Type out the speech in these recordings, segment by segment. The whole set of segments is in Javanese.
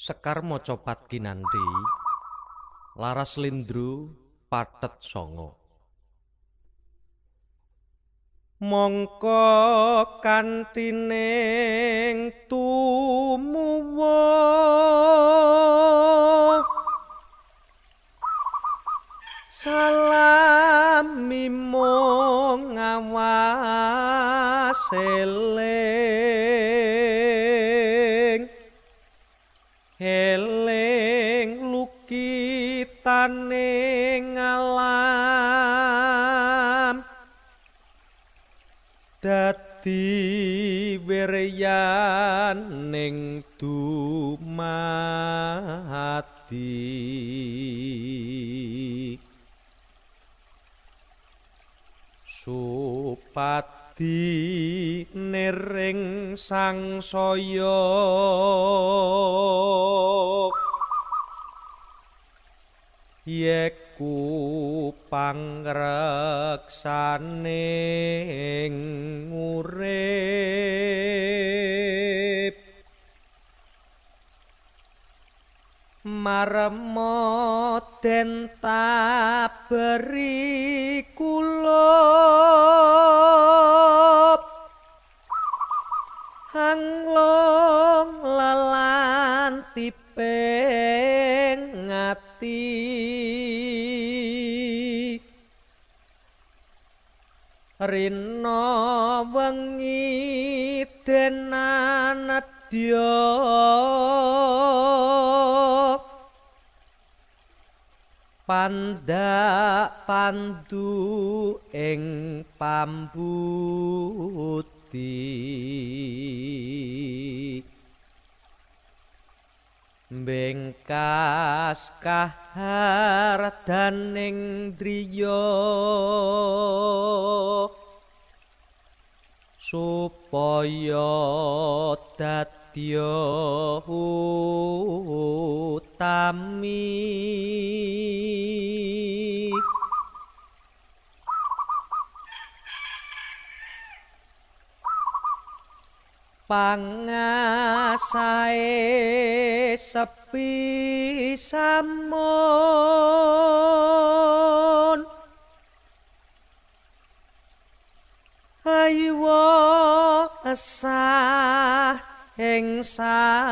Sekar maca Patkinandi Laras Lindru Pathet Sanga. Mongko kantining tumuwuh salami mung ngawas eling lukitaning alam dadi wiryaning dumadi supadi niring sangsaya yeku pangreksaning urip marema den taberi kulup hanglong lelantiping ngati rina wengi den anadya pandak pandu ing pambuti bengkas kahardaning driya supaya dadya utami pangasae sepi samun aywa asah ing salami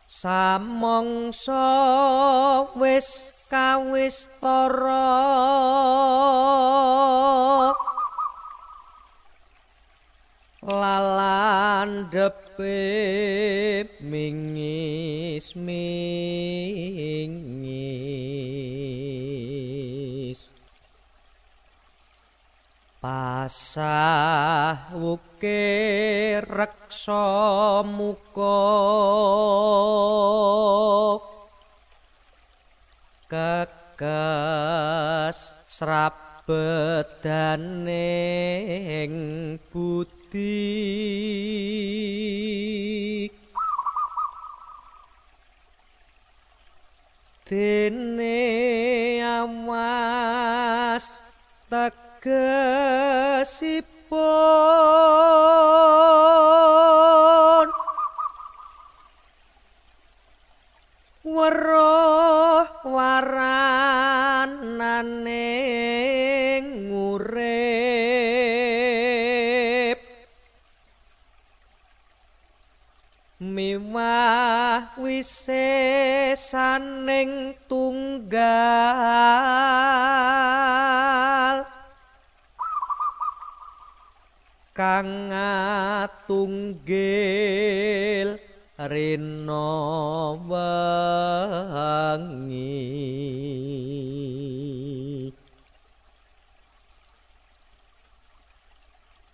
samangsa wis kawistara lalandhepe mingis pasah wukir reksa muka kekes srabedaning budi dene awas tegesipun weruh warananing urip miwah wisesaning tunggal kang atunggil rina wengi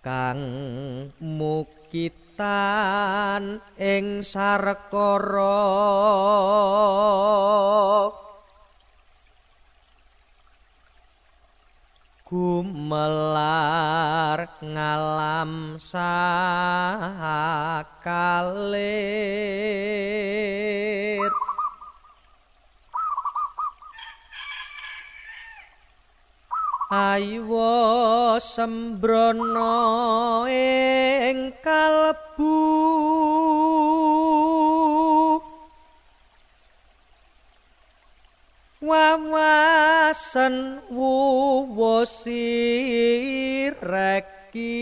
kang mukitan ing sarkara gumelar ngalam sakalir Aywa sembrono ing kalbu wawasan wuwusi reki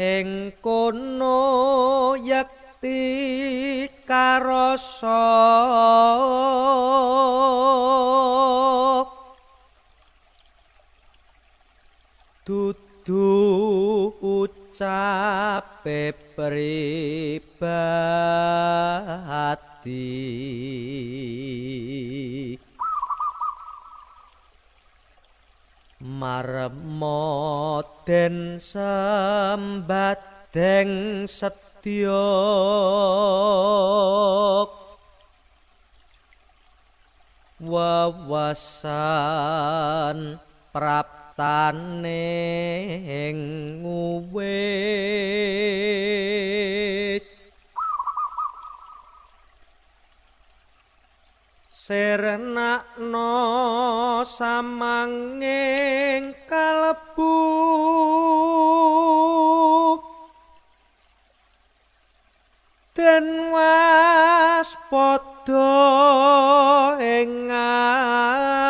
ing kono yakti karasa dudu ucape pribadi marmoden sembadeng setya wawasan praptane nguwis sernakno samanging kalbu den waspada ing aeksi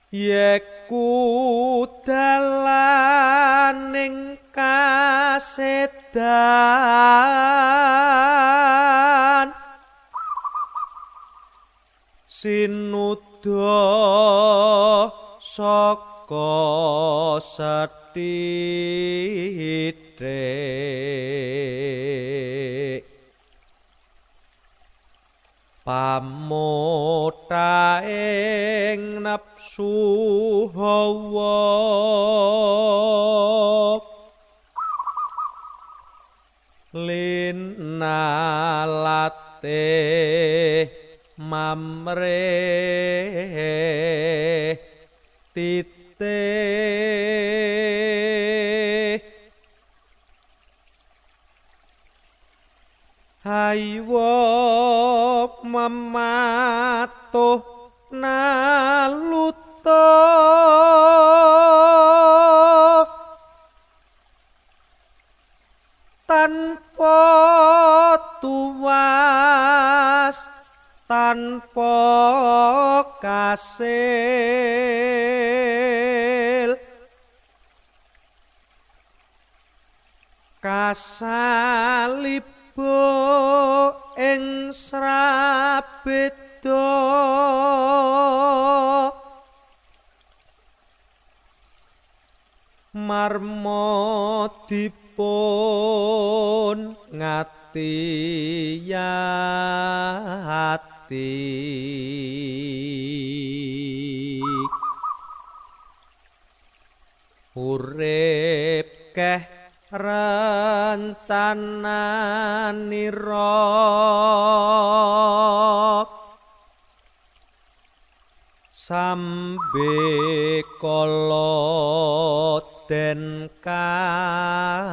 yeku dalaning kasedan sinuda saka sethithik pamota ing nafsu hawa linalate mamre titik haywa mamatuh naluta tanpa tuwas tanpa kasil kasalibo ing srabeda marmodipun ngati-ati urip keh rencananira sambe kala den kaliling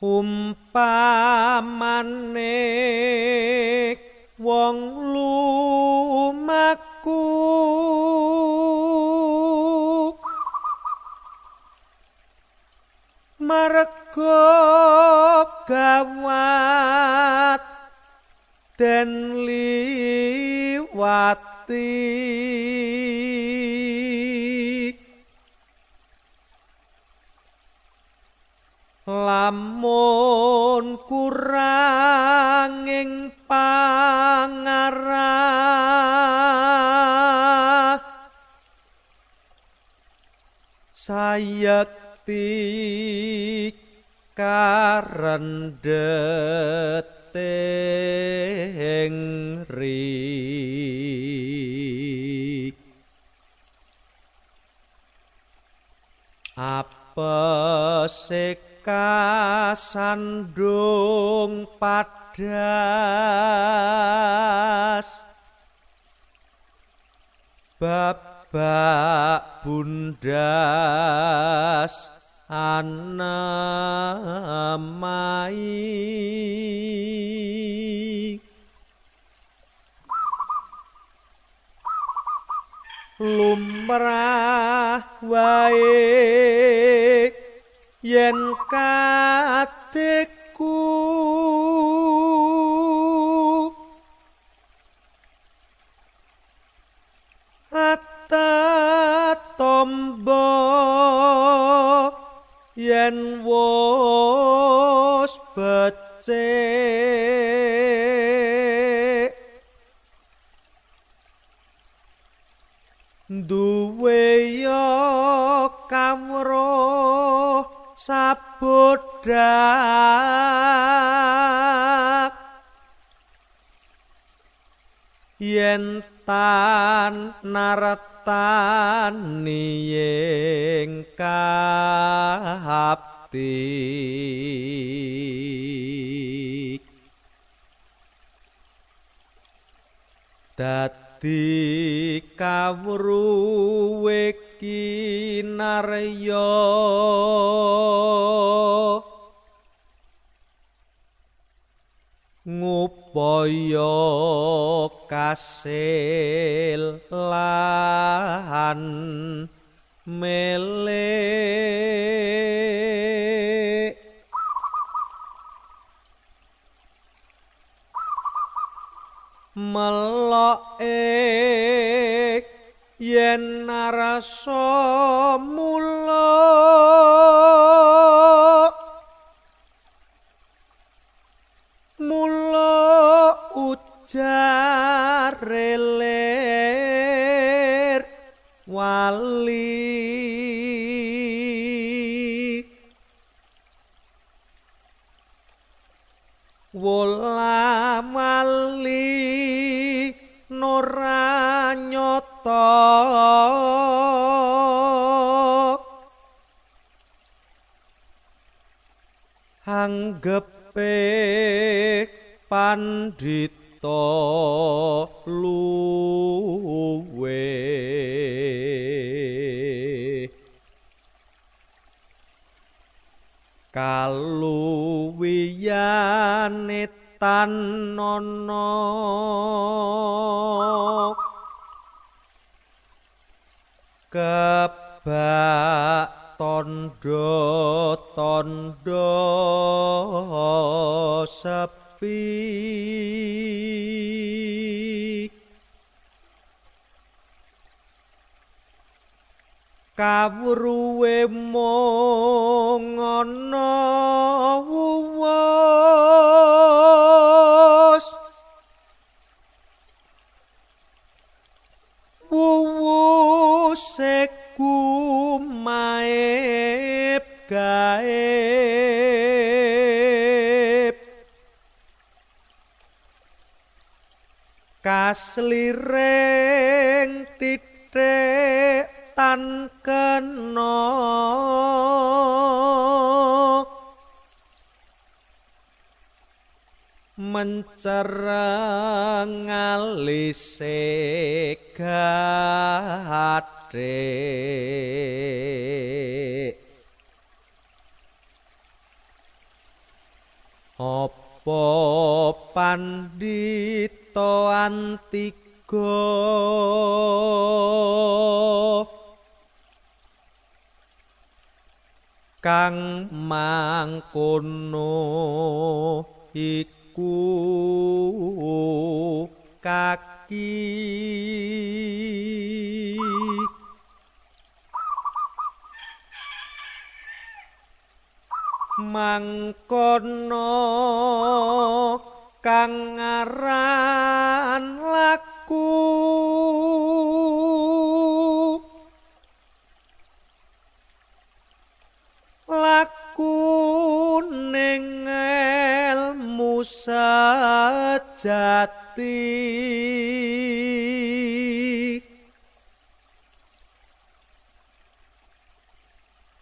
umpamane wong lumaku marga gawat den liwati lamun kuranging pangarah sayekti karendeteng rik apese kasandung padas babak bundas anamai lumrah wae yen kateku hatta tombo yen wos becik duwe yo kawruh sabodhak yen tan nartani ing kapti dadi kawruhe kinarya ngupaya kasil lan melek meloke yen narasa mula ujar ler wali wola mali nora nyata anggepe pandhita luwe kaluwiyane tanana kebak tondo-tondo sepi kawruhe mung ana wuwuse kumaib gaib kaslireng titik tan kena mencereng alise gadhek apa pandhita antiga kang mangkono iku kaki mangkono kang aran laku ning ilmu sejati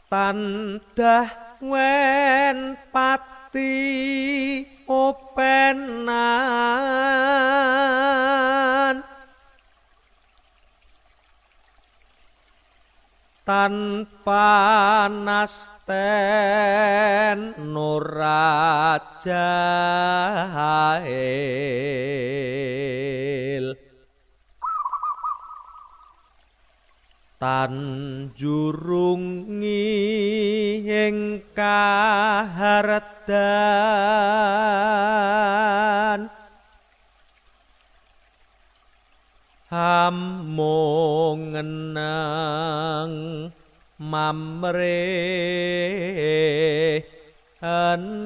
tandah wen pati openan tanpa nasten nurajahil tanjurungi ing kahardan hamung ngenang mamrih ening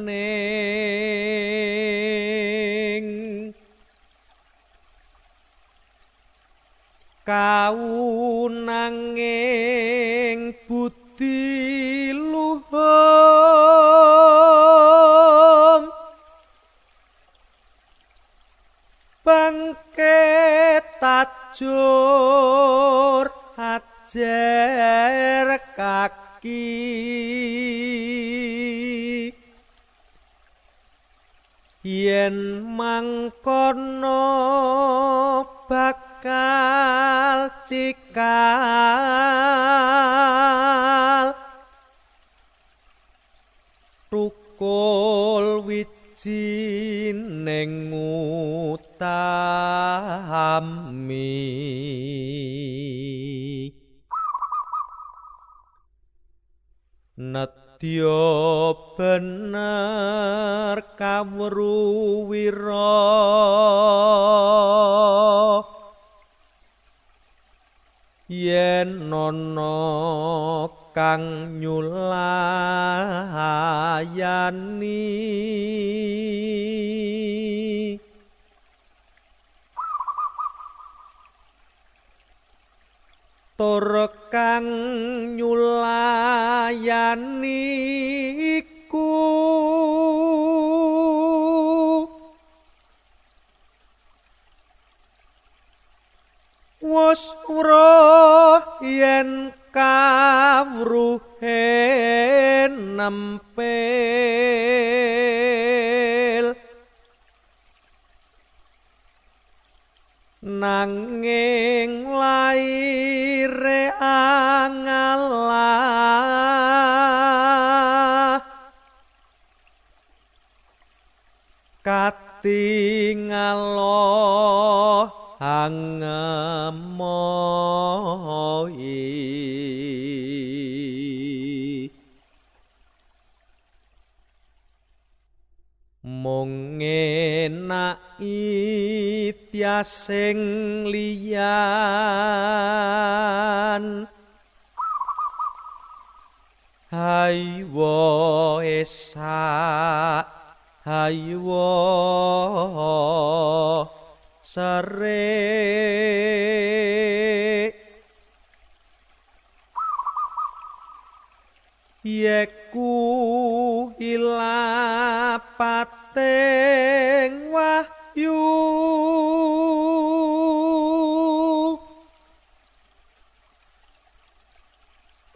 kaunanging budi luhung bangke tajur ajer kaki yen mangkono bakal cikal tukul wiji ning utami nedya bener kawruwira yen ana kang nyulayani tur kang nyulayani iku wis roh yen kawruhe nempel nanging laire angalah katingalo angemoi mung ngenaki tiasing liyan haywa esak haywa serik yeku ilapating wahyu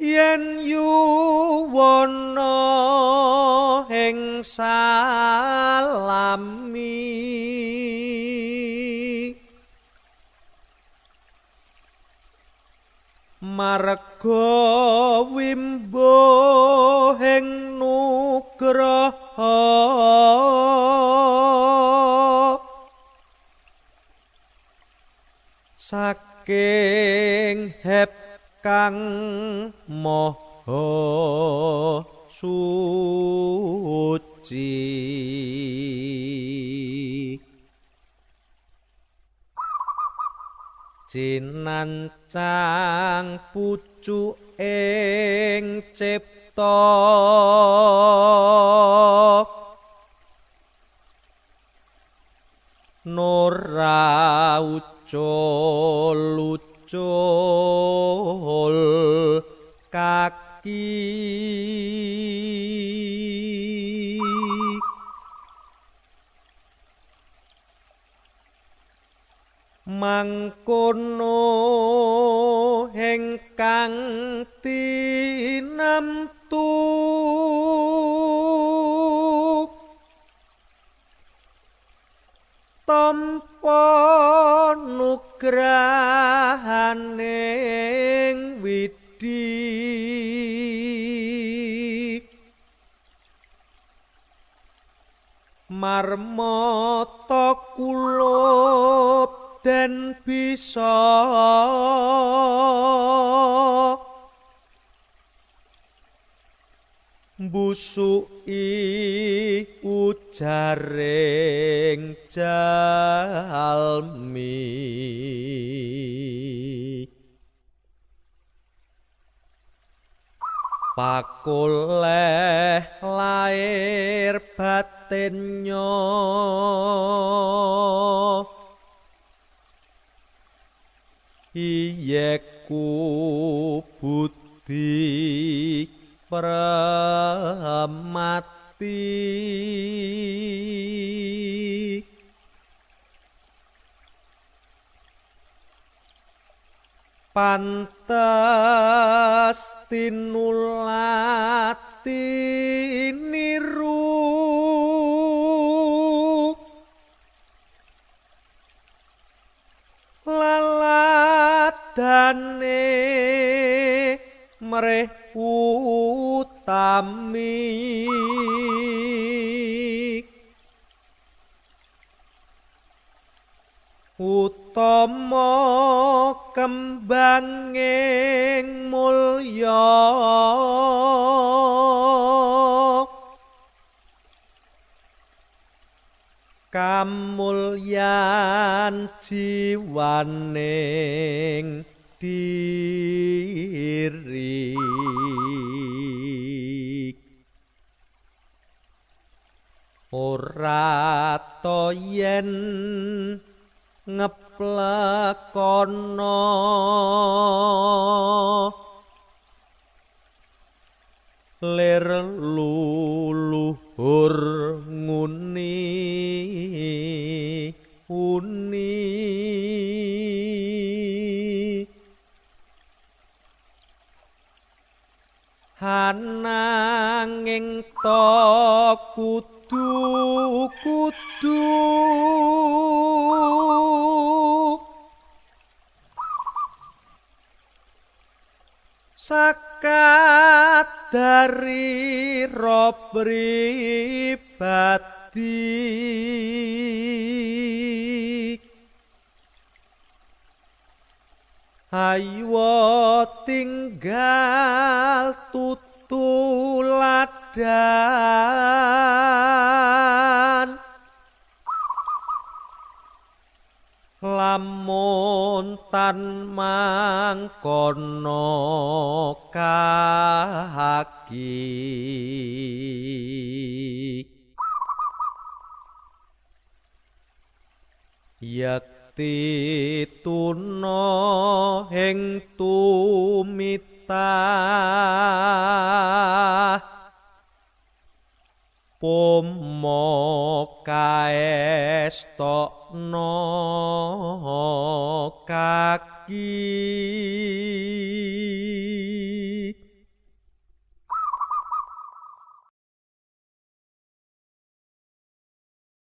yen yuwana ing salami marga wimbuhing nugraha saking heb kang maha suci cinancang pucuk ing cipta nora ucul kaki mangkono ingkang tinamtu tampa nugrahaning widi marmata kulup den bisa mbusuki ujaring jalmi pakoleh lair batinnya iyeku budi pramati pantes tinulati niru laladane mreh utami utama kembanging mulya kamulyan jiwaning diri ora to yen ngeplekono lir luluhur nguni uni hananging to kudu sakadari pribadi ayo tinggal tutuladan lamun tan mangkono kaki yakti tuna ing tumita pomo kaestokno kaki